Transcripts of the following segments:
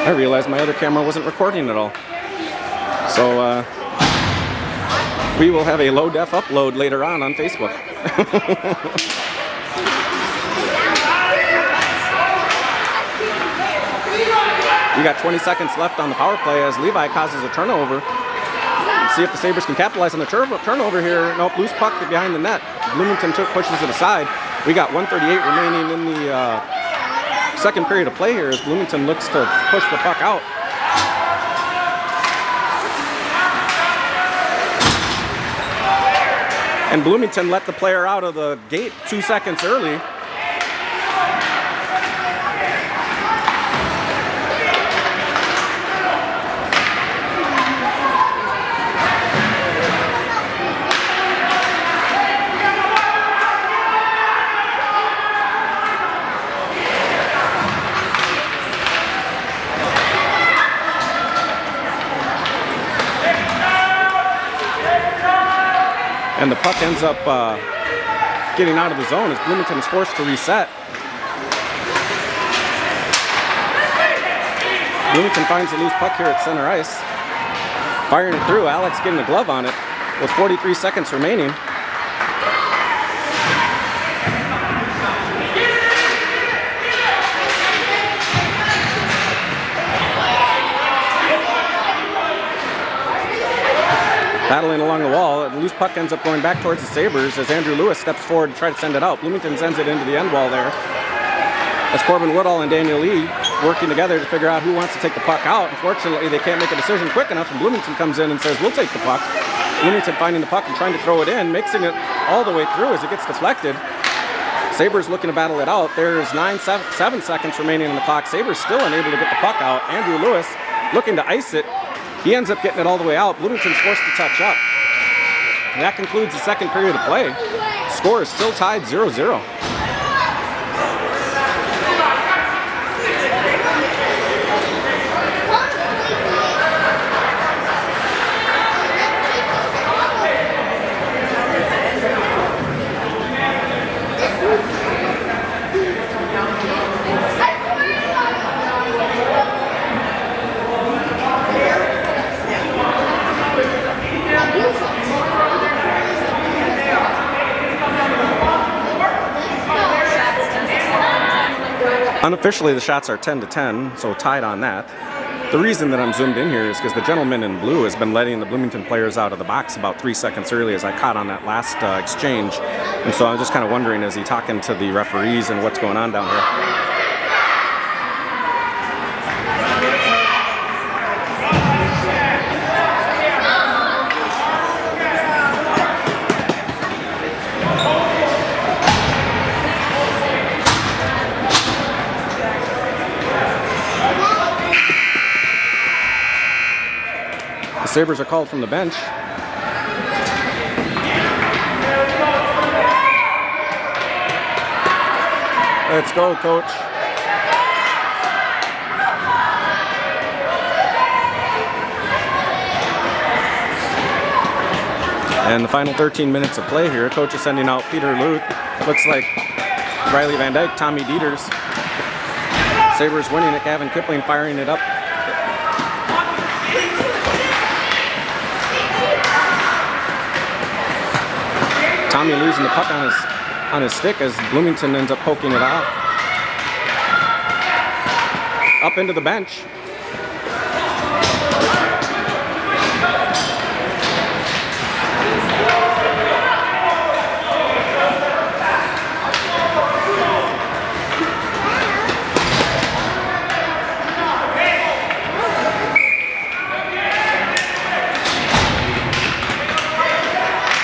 I realized my other camera wasn't recording at all. So we will have a low def upload later on Facebook. We got 20 seconds left on the power play as Levi causes a turnover. Let's see if the Sabres can capitalize on the turnover here. Nope, loose puck behind the net. Bloomington pushes it aside. We got 1:38 remaining in the second period of play here as Bloomington looks to push the puck out. And Bloomington let the player out of the gate 2 seconds early. And the puck ends up getting out of the zone as Bloomington is forced to reset. Bloomington finds the loose puck here at center ice. Firing it through, Alex getting a glove on it with 43 seconds remaining. Battling along the wall, the loose puck ends up going back towards the Sabres as Andrew Lewis steps forward to try to send it out. Bloomington sends it into the end wall there. As Corbin Woodall and Daniel Lee working together to figure out who wants to take the puck out. Unfortunately, they can't make a decision quick enough, and Bloomington comes in and says, we'll take the puck. Bloomington finding the puck and trying to throw it in, mixing it all the way through as it gets deflected. Sabres looking to battle it out. There's 7 seconds remaining on the clock. Sabres still unable to get the puck out. Andrew Lewis looking to ice it. He ends up getting it all the way out. Bloomington's forced to touch up. And that concludes the second period of play. Score is still tied 0-0. Unofficially, the shots are 10-10, so tied on that. The reason that I'm zoomed in here is because the gentleman in blue has been letting the Bloomington players out of the box about 3 seconds early, as I caught on that last exchange. And so I'm just kind of wondering, is he talking to the referees and what's going on down here? Sabres are called from the bench. Let's go, coach. And the final 13 minutes of play here. Coach is sending out Peter Luth. Looks like Riley Van Dyke, Tommy Dieters. Sabres winning it. Gavin Kipling firing it up. Tommy losing the puck on his stick as Bloomington ends up poking it out. Up into the bench.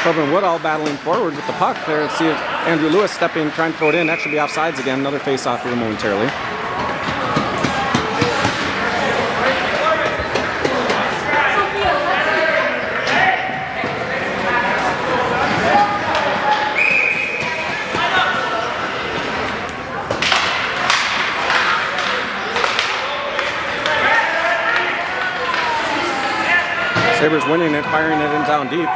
Corbin Woodall battling forward with the puck there. Let's see if Andrew Lewis stepping, trying to throw it in. That should be offsides again. Another face-off here momentarily. Sabres winning it, firing it in down deep.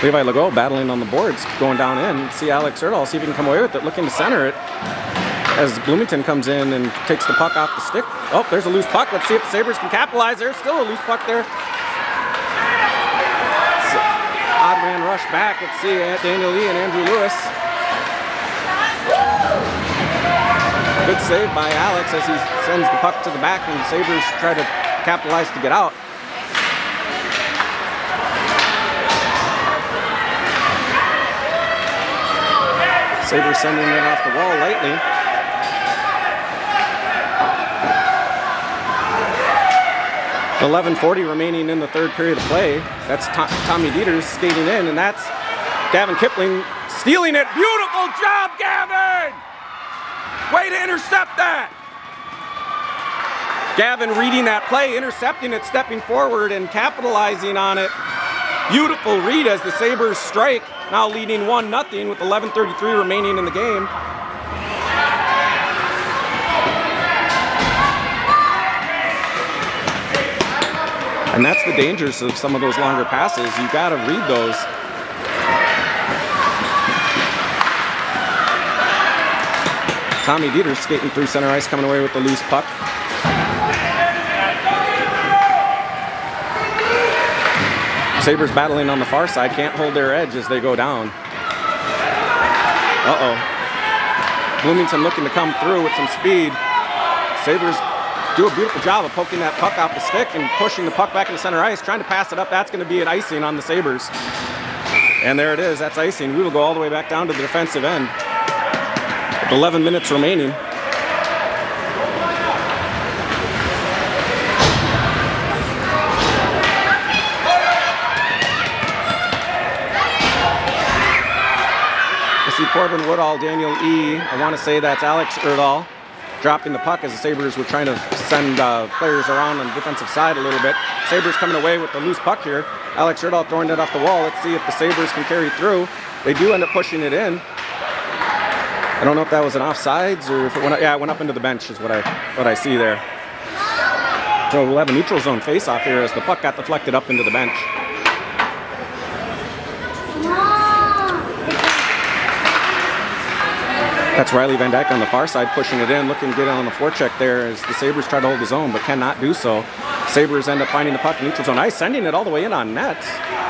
Levi Legault battling on the boards, going down in. See Alex Erdahl, see if he can come away with it, looking to center it. as Bloomington comes in and takes the puck off the stick. Oh, there's a loose puck. Let's see if the Sabres can capitalize. There's still a loose puck there. Odd man rush back. Let's see Daniel Lee and Andrew Lewis. Good save by Alex as he sends the puck to the back, and the Sabres try to capitalize to get out. Sabres sending it off the wall lightly. .11:40 remaining in the third period of play. That's Tommy Dieters skating in, and that's Gavin Kipling stealing it. Beautiful job, Gavin! Way to intercept that! Gavin reading that play, intercepting it, stepping forward, and capitalizing on it. Beautiful read as the Sabres strike, now leading 1-0 with 11:33 remaining in the game. And that's the dangers of some of those longer passes. You got to read those. Tommy Dieters skating through center ice, coming away with the loose puck. Sabres battling on the far side, can't hold their edge as they go down. Uh-oh. Bloomington looking to come through with some speed. Sabres do a beautiful job of poking that puck off the stick and pushing the puck back into center ice, trying to pass it up. That's going to be an icing on the Sabres. And there it is, that's icing. We will go all the way back down to the defensive end. 11 minutes remaining. I see Corbin Woodall, Daniel E. I want to say that's Alex Erdahl dropping the puck as the Sabres were trying to send players around on the defensive side a little bit. Sabres coming away with the loose puck here. Alex Erdahl throwing it off the wall. Let's see if the Sabres can carry through. They do end up pushing it in. I don't know if that was an offsides or if it went up, yeah, it went up into the bench is what I see there. So we'll have a neutral zone face-off here as the puck got deflected up into the bench. That's Riley Van Dyke on the far side pushing it in, looking to get on the forecheck there as the Sabres try to hold his own but cannot do so. Sabres end up finding the puck in neutral zone ice, sending it all the way in on net.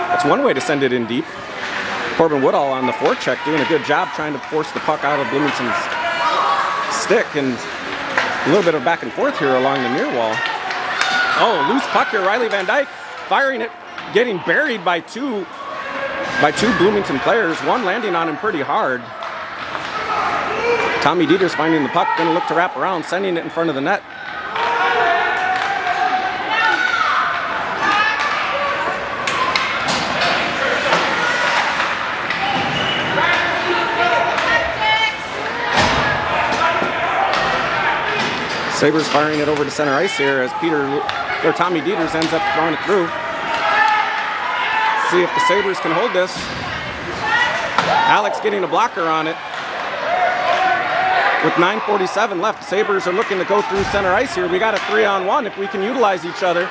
That's one way to send it in deep. Corbin Woodall on the forecheck doing a good job trying to force the puck out of Bloomington's stick, and a little bit of back and forth here along the near wall. Oh, loose puck here, Riley Van Dyke firing it, getting buried by two Bloomington players, one landing on him pretty hard. Tommy Dieters finding the puck, gonna look to wrap around, sending it in front of the net. Sabres firing it over to center ice here as Tommy Dieters ends up throwing it through. See if the Sabres can hold this. Alex getting a blocker on it. With 9:47 left, the Sabres are looking to go through center ice here. We got a 3-on-1 if we can utilize each other.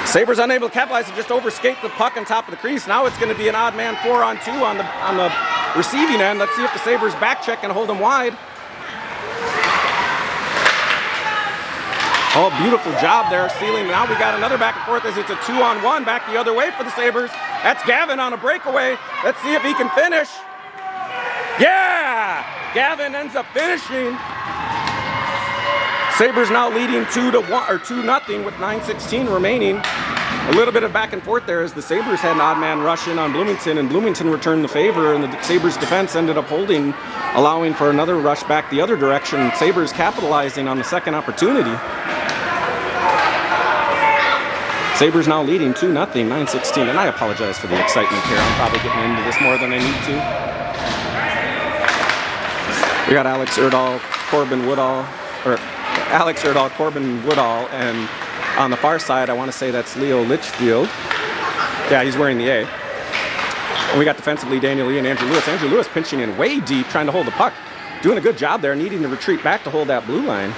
Sabres unable to capitalize and just overskate the puck on top of the crease. Now it's going to be an odd man 4-on-2 on the receiving end. Let's see if the Sabres back check and hold them wide. Oh, beautiful job there, sealing. Now we got another back and forth as it's a 2-on-1 back the other way for the Sabres. That's Gavin on a breakaway. Let's see if he can finish. Yeah! Gavin ends up finishing. Sabres now leading 2-0 with 9:16 remaining. A little bit of back and forth there as the Sabres had an odd man rush in on Bloomington, and Bloomington returned the favor, and the Sabres defense ended up holding, allowing for another rush back the other direction. Sabres capitalizing on the second opportunity. Sabres now leading 2-0, 9:16, and I apologize for the excitement here. I'm probably getting into this more than I need to. We got Alex Erdahl, Corbin Woodall, and on the far side, I want to say that's Leo Litchfield. Yeah, he's wearing the A. And we got defensively Daniel Lee and Andrew Lewis. Andrew Lewis pinching in way deep, trying to hold the puck. Doing a good job there, needing to retreat back to hold that blue line.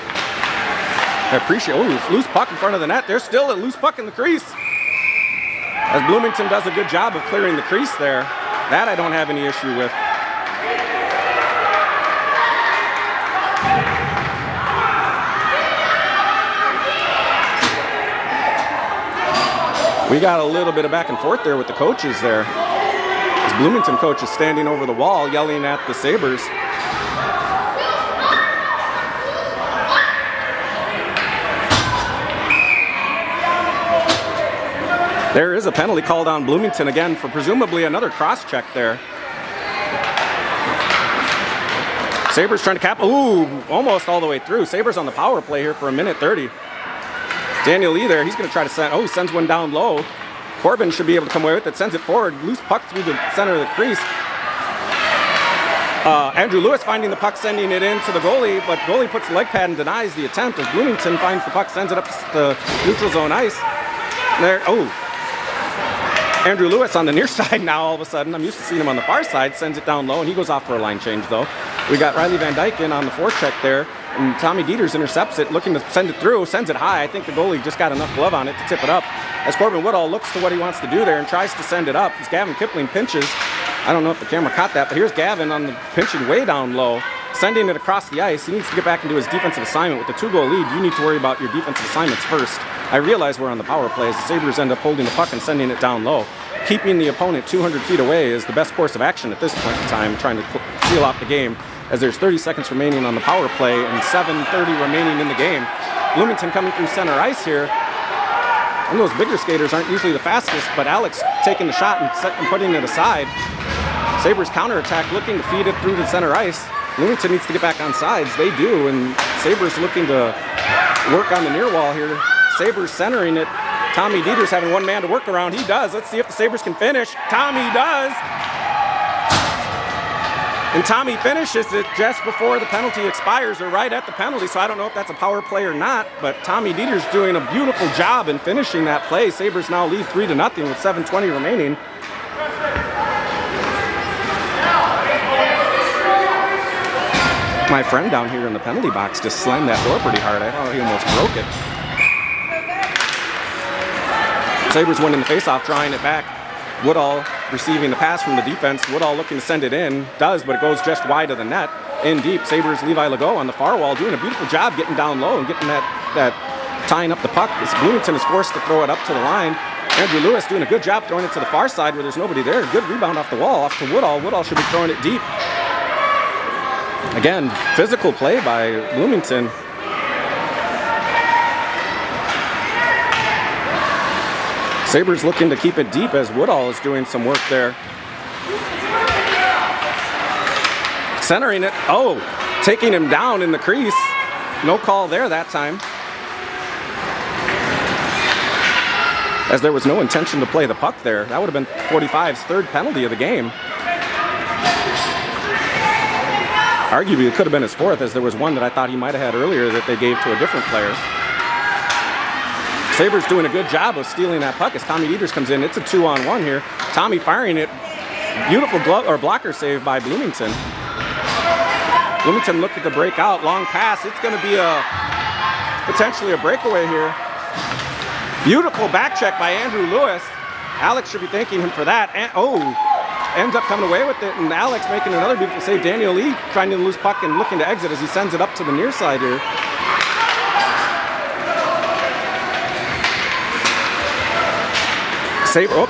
I appreciate, loose puck in front of the net. There's still a loose puck in the crease. As Bloomington does a good job of clearing the crease there. That I don't have any issue with. We got a little bit of back and forth there with the coaches there. This Bloomington coach is standing over the wall yelling at the Sabres. There is a penalty called on Bloomington again for presumably another cross-check there. Sabres trying to cap. Ooh, almost all the way through. Sabres on the power play here for a minute 30. Daniel Lee there, he's going to try to send. Oh, sends one down low. Corbin should be able to come away with it. Sends it forward. Loose puck through the center of the crease. Andrew Lewis finding the puck, sending it in to the goalie, but goalie puts the leg pad and denies the attempt as Bloomington finds the puck, sends it up to the neutral zone ice. There. Oh. Andrew Lewis on the near side now all of a sudden. I'm used to seeing him on the far side. Sends it down low, and he goes off for a line change, though. We got Riley Van Dyke in on the forecheck there, and Tommy Dieters intercepts it, looking to send it through, sends it high. I think the goalie just got enough glove on it to tip it up. As Corbin Woodall looks to what he wants to do there and tries to send it up, as Gavin Kipling pinches. I don't know if the camera caught that, but here's Gavin on the pinching way down low, sending it across the ice. He needs to get back into his defensive assignment. With the 2-goal lead, you need to worry about your defensive assignments first. I realize we're on the power play as the Sabres end up holding the puck and sending it down low. Keeping the opponent 200 feet away is the best course of action at this point in time, trying to seal off the game, as there's 30 seconds remaining on the power play and 7:30 remaining in the game. Bloomington coming through center ice here. And those bigger skaters aren't usually the fastest, but Alex taking the shot and putting it aside. Sabres counterattack, looking to feed it through the center ice. Bloomington needs to get back on sides. They do, and Sabres looking to work on the near wall here. Sabres centering it. Tommy Dieters having one man to work around. He does. Let's see if the Sabres can finish. Tommy does. And Tommy finishes it just before the penalty expires, or right at the penalty, so I don't know if that's a power play or not, but Tommy Dieters doing a beautiful job in finishing that play. Sabres now lead 3-0 with 7:20 remaining. My friend down here in the penalty box just slammed that door pretty hard. I thought he almost broke it. Sabres winning the faceoff, drawing it back. Woodall receiving the pass from the defense. Woodall looking to send it in. Does, but it goes just wide of the net. In deep, Sabres Levi Legault on the far wall doing a beautiful job getting down low and getting that tying up the puck. As Bloomington is forced to throw it up to the line. Andrew Lewis doing a good job throwing it to the far side where there's nobody there. Good rebound off the wall, off to Woodall. Woodall should be throwing it deep. Again, physical play by Bloomington. Sabres looking to keep it deep as Woodall is doing some work there. Centering it. Oh, taking him down in the crease. No call there that time. As there was no intention to play the puck there. That would have been 45's third penalty of the game. Arguably, it could have been his fourth, as there was one that I thought he might have had earlier that they gave to a different player. Sabres doing a good job of stealing that puck as Tommy Dieters comes in. It's a 2-on-1 here. Tommy firing it. Beautiful glove or blocker save by Bloomington. Bloomington looking to break out. Long pass. It's going to be potentially a breakaway here. Beautiful back check by Andrew Lewis. Alex should be thanking him for that. And, ends up coming away with it, and Alex making another beautiful save. Daniel Lee trying to lose puck and looking to exit as he sends it up to the near side here.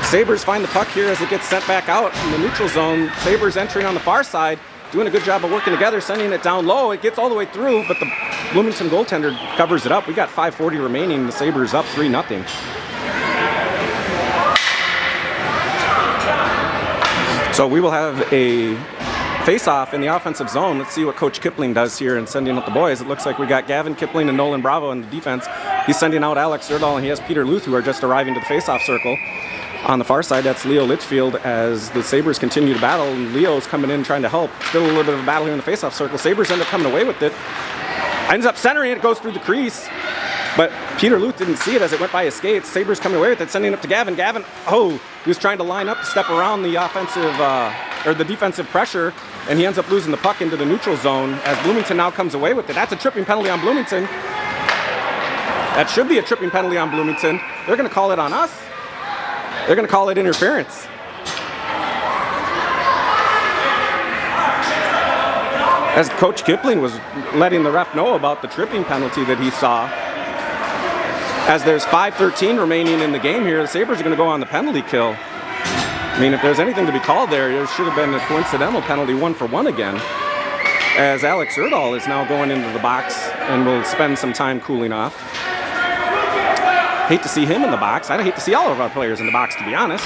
Sabres find the puck here as it gets sent back out in the neutral zone. Sabres entering on the far side, doing a good job of working together, sending it down low. It gets all the way through, but the Bloomington goaltender covers it up. We got 5:40 remaining. The Sabres up 3-0. So we will have a face-off in the offensive zone. Let's see what Coach Kipling does here in sending up the boys. It looks like we got Gavin Kipling and Nolan Bravo in the defense. He's sending out Alex Erdahl, and he has Peter Luth, who are just arriving to the face-off circle. On the far side, that's Leo Litchfield as the Sabres continue to battle, and Leo's coming in trying to help. Still a little bit of a battle here in the face-off circle. Sabres end up coming away with it. Ends up centering it, goes through the crease. But Peter Luth didn't see it as it went by his skates. Sabres coming away with it, sending it up to Gavin. Gavin, he was trying to line up to step around the offensive, or the defensive pressure, and he ends up losing the puck into the neutral zone as Bloomington now comes away with it. That's a tripping penalty on Bloomington. That should be a tripping penalty on Bloomington. They're going to call it on us. They're going to call it interference. As Coach Kipling was letting the ref know about the tripping penalty that he saw. As there's 5:13 remaining in the game here, the Sabres are going to go on the penalty kill. I mean, if there's anything to be called there should have been a coincidental penalty 1-for-1 again. As Alex Erdahl is now going into the box and will spend some time cooling off. Hate to see him in the box. I'd hate to see all of our players in the box, to be honest.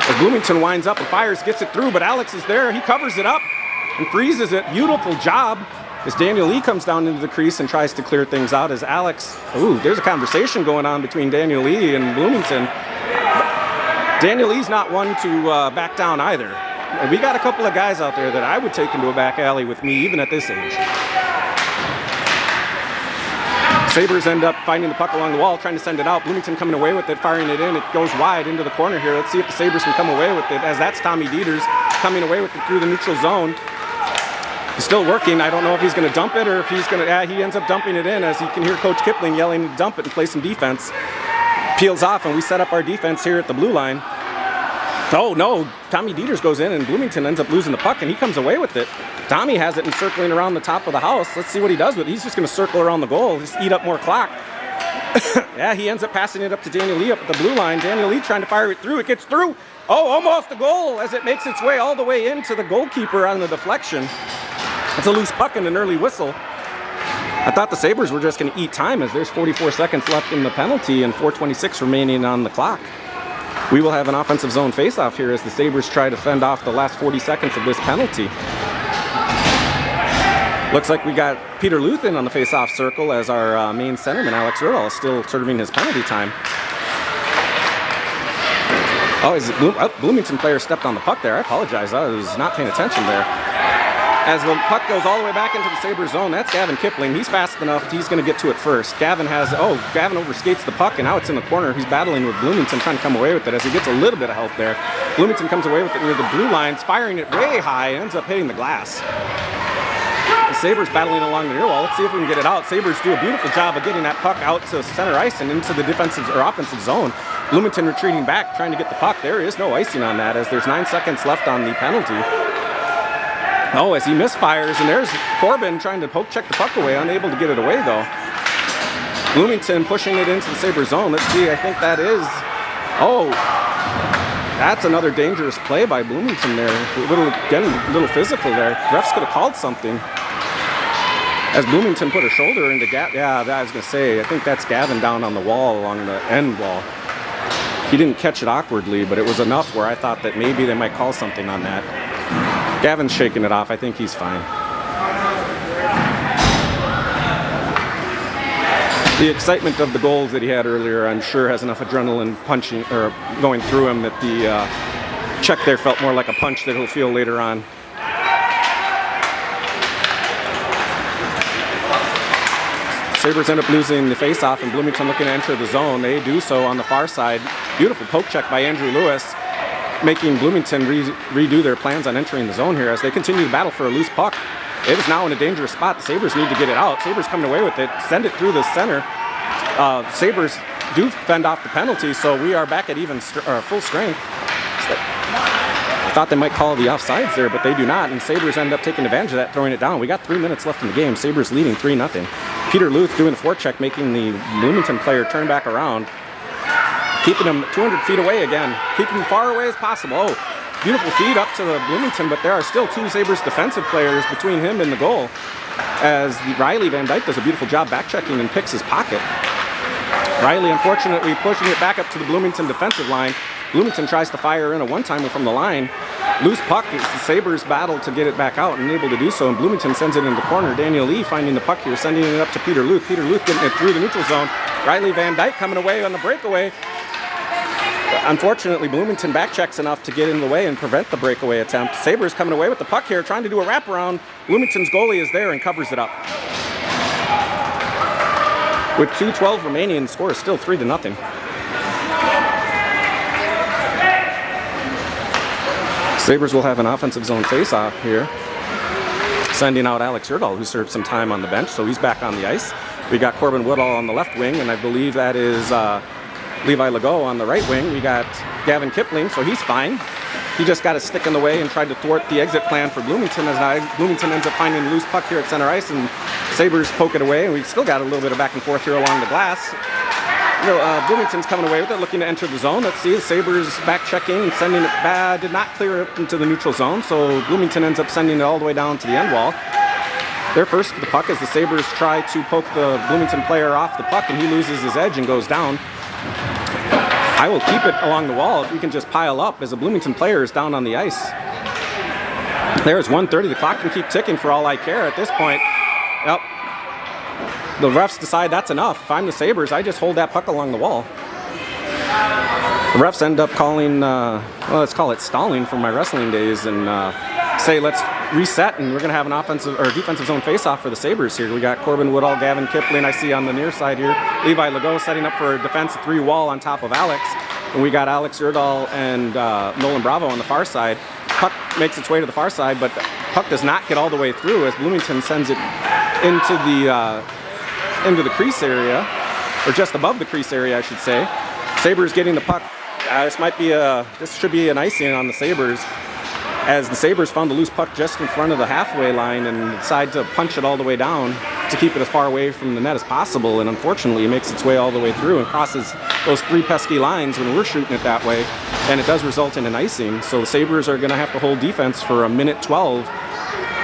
As Bloomington winds up and fires, gets it through, but Alex is there. He covers it up and freezes it. Beautiful job. As Daniel Lee comes down into the crease and tries to clear things out as Alex... Ooh, there's a conversation going on between Daniel Lee and Bloomington. Daniel Lee's not one to back down either. We got a couple of guys out there that I would take into a back alley with me, even at this age. Sabres end up finding the puck along the wall, trying to send it out. Bloomington coming away with it, firing it in. It goes wide into the corner here. Let's see if the Sabres can come away with it, as that's Tommy Dieters coming away with it through the neutral zone. He's still working. I don't know if he's going to dump it or if he's going to... he ends up dumping it in, as you can hear Coach Kipling yelling to dump it and play some defense. Peels off, and we set up our defense here at the blue line. Oh, no. Tommy Dieters goes in, and Bloomington ends up losing the puck, and he comes away with it. Tommy has it and circling around the top of the house. Let's see what he does with it. He's just going to circle around the goal, just eat up more clock. Yeah, he ends up passing it up to Daniel Lee up at the blue line. Daniel Lee trying to fire it through. It gets through. Oh, almost a goal as it makes its way all the way into the goalkeeper on the deflection. It's a loose puck and an early whistle. I thought the Sabres were just going to eat time, as there's 44 seconds left in the penalty and 4:26 remaining on the clock. We will have an offensive zone faceoff here as the Sabres try to fend off the last 40 seconds of this penalty. Looks like we got Peter Luth in on the faceoff circle, as our main centerman, Alex Erdahl, is still serving his penalty time. Oh, Bloomington player stepped on the puck there. I apologize. I was not paying attention there. As the puck goes all the way back into the Sabres zone, that's Gavin Kipling. He's fast enough. He's going to get to it first. Gavin overskates the puck, and now it's in the corner. He's battling with Bloomington, trying to come away with it as he gets a little bit of help there. Bloomington comes away with it near the blue lines, firing it way high, ends up hitting the glass. The Sabres battling along the near wall. Let's see if we can get it out. Sabres do a beautiful job of getting that puck out to center ice and into the defensive or offensive zone. Bloomington retreating back, trying to get the puck. There is no icing on that, as there's 9 seconds left on the penalty. Oh, as he misfires, and there's Corbin trying to poke check the puck away, unable to get it away though. Bloomington pushing it into the Sabres zone. Let's see, I think that is... Oh, that's another dangerous play by Bloomington there. A little physical there. Refs could have called something. As Bloomington put her shoulder into I was going to say, I think that's Gavin down on the wall along the end wall. He didn't catch it awkwardly, but it was enough where I thought that maybe they might call something on that. Gavin's shaking it off. I think he's fine. The excitement of the goals that he had earlier, I'm sure, has enough adrenaline punching or going through him that the check there felt more like a punch that he'll feel later on. Sabres end up losing the face-off, and Bloomington looking to enter the zone. They do so on the far side. Beautiful poke check by Andrew Lewis, making Bloomington redo their plans on entering the zone here as they continue to battle for a loose puck. It is now in a dangerous spot. The Sabres need to get it out. Sabres coming away with it, send it through the center. Sabres do fend off the penalty, so we are back at even full strength. I thought they might call the offsides there, but they do not, and Sabres end up taking advantage of that, throwing it down. We got 3 minutes left in the game. Sabres leading 3-0. Peter Luth doing a forecheck, making the Bloomington player turn back around, keeping him 200 feet away again, keeping him far away as possible. Oh, beautiful feed up to the Bloomington, but there are still 2 Sabres defensive players between him and the goal, as Riley Van Dyke does a beautiful job back-checking and picks his pocket. Riley, unfortunately, pushing it back up to the Bloomington defensive line. Bloomington tries to fire in a one-timer from the line. Loose puck as the Sabres battle to get it back out and able to do so, and Bloomington sends it in the corner. Daniel Lee finding the puck here, sending it up to Peter Luth. Peter Luth getting it through the neutral zone. Riley Van Dyke coming away on the breakaway. Unfortunately, Bloomington backchecks enough to get in the way and prevent the breakaway attempt. Sabres coming away with the puck here, trying to do a wraparound. Bloomington's goalie is there and covers it up. With 2:12 remaining, the score is still 3-0. Sabres will have an offensive zone face-off here, sending out Alex Erdahl, who served some time on the bench, so he's back on the ice. We got Corbin Woodall on the left wing, and I believe that is Levi Legault on the right wing. We got Gavin Kipling, so he's fine. He just got a stick in the way and tried to thwart the exit plan for Bloomington, as Bloomington ends up finding a loose puck here at center ice, and Sabres poke it away, and we still got a little bit of back and forth here along the glass. Bloomington's coming away with it, looking to enter the zone. Let's see, the Sabres back checking and sending it bad. Did not clear it into the neutral zone, so Bloomington ends up sending it all the way down to the end wall. They're first to the puck as the Sabres try to poke the Bloomington player off the puck, and he loses his edge and goes down. I will keep it along the wall if we can just pile up as the Bloomington player is down on the ice. There's 1:30. The clock can keep ticking for all I care at this point. Yep. The refs decide that's enough. If I'm the Sabres, I just hold that puck along the wall. The refs end up calling, let's call it stalling from my wrestling days, and say let's reset, and we're going to have an offensive or defensive zone face-off for the Sabres here. We got Corbin Woodall, Gavin Kipling, I see on the near side here. Levi Legault setting up for a defensive 3-wall on top of Alex. And we got Alex Urdahl and Nolan Bravo on the far side. Puck makes its way to the far side, but the puck does not get all the way through as Bloomington sends it into the crease area, or just above the crease area, I should say. Sabres getting the puck. This should be an icing on the Sabres, as the Sabres found the loose puck just in front of the halfway line and decide to punch it all the way down to keep it as far away from the net as possible. And unfortunately, it makes its way all the way through and crosses those 3 pesky lines when we're shooting it that way, and it does result in an icing. So the Sabres are going to have to hold defense for a minute 12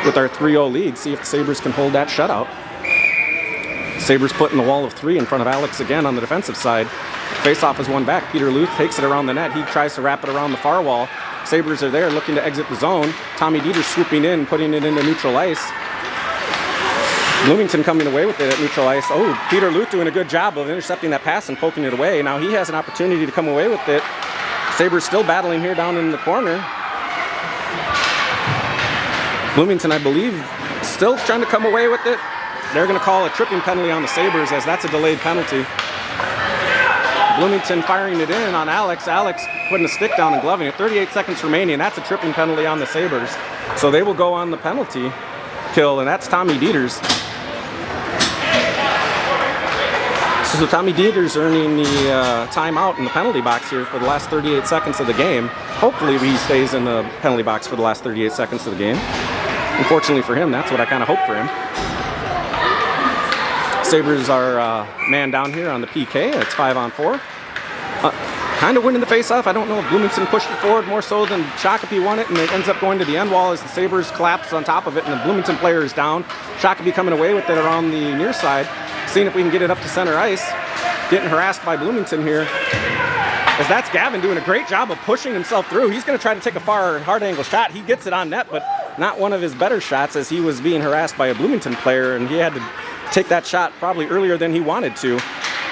with our 3-0 lead. See if the Sabres can hold that shutout. Sabres putting the wall of 3 in front of Alex again on the defensive side. Face-off is one back. Peter Luth takes it around the net. He tries to wrap it around the far wall. Sabres are there looking to exit the zone. Tommy Dieter swooping in, putting it into neutral ice. Bloomington coming away with it at neutral ice. Oh, Peter Luth doing a good job of intercepting that pass and poking it away. Now he has an opportunity to come away with it. Sabres still battling here down in the corner. Bloomington, I believe, still trying to come away with it. They're going to call a tripping penalty on the Sabres, as that's a delayed penalty. Bloomington firing it in on Alex. Alex putting a stick down and gloving it. 38 seconds remaining. That's a tripping penalty on the Sabres. So they will go on the penalty kill, and that's Tommy Dieters. So Tommy Dieter's earning the timeout in the penalty box here for the last 38 seconds of the game. Hopefully he stays in the penalty box for the last 38 seconds of the game. Unfortunately for him, that's what I kind of hope for him. Sabres are man down here on the PK. It's 5-on-4. Kind of winning the face-off. I don't know if Bloomington pushed it forward more so than Shakopee won it, and it ends up going to the end wall as the Sabres collapse on top of it, and the Bloomington player is down. Shakopee coming away with it around the near side, seeing if we can get it up to center ice. Getting harassed by Bloomington here, as that's Gavin doing a great job of pushing himself through. He's going to try to take a far hard-angle shot. He gets it on net, but not one of his better shots, as he was being harassed by a Bloomington player, and he had to take that shot probably earlier than he wanted to.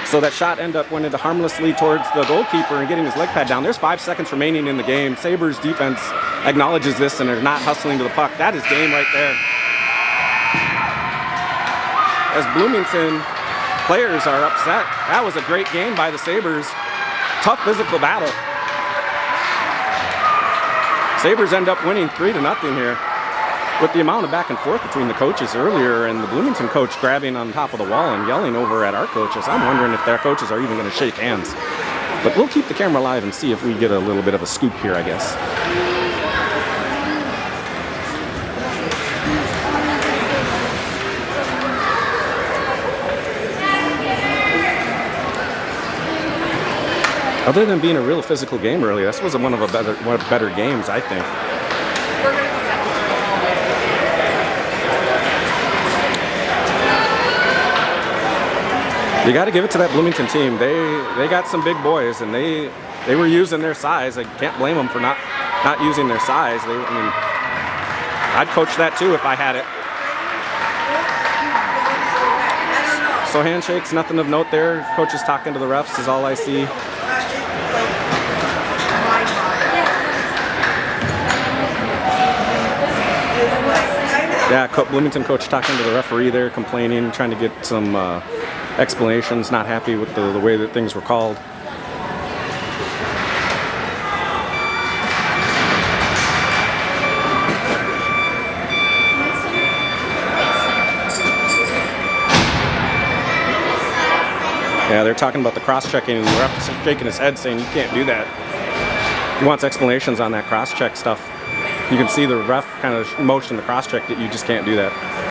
So that shot went into harmlessly towards the goalkeeper and getting his leg pad down. There's 5 seconds remaining in the game. Sabres defense acknowledges this and are not hustling to the puck. That is game right there. As Bloomington players are upset. That was a great game by the Sabres. Tough physical battle. Sabres end up winning 3-0 here. With the amount of back and forth between the coaches earlier and the Bloomington coach grabbing on top of the wall and yelling over at our coaches, I'm wondering if their coaches are even going to shake hands. But we'll keep the camera live and see if we get a little bit of a scoop here, I guess. Other than being a real physical game earlier, this was one of the better games, I think. You got to give it to that Bloomington team. They got some big boys, and they were using their size. I can't blame them for not using their size. I'd coach that too if I had it. So handshakes, nothing of note there. Coaches talking to the refs is all I see. Yeah, Bloomington coach talking to the referee there, complaining, trying to get some explanations, not happy with the way that things were called. Yeah, they're talking about the cross-checking, and the ref is shaking his head saying you can't do that. He wants explanations on that cross-check stuff. You can see the ref kind of motion the cross-check that you just can't do that.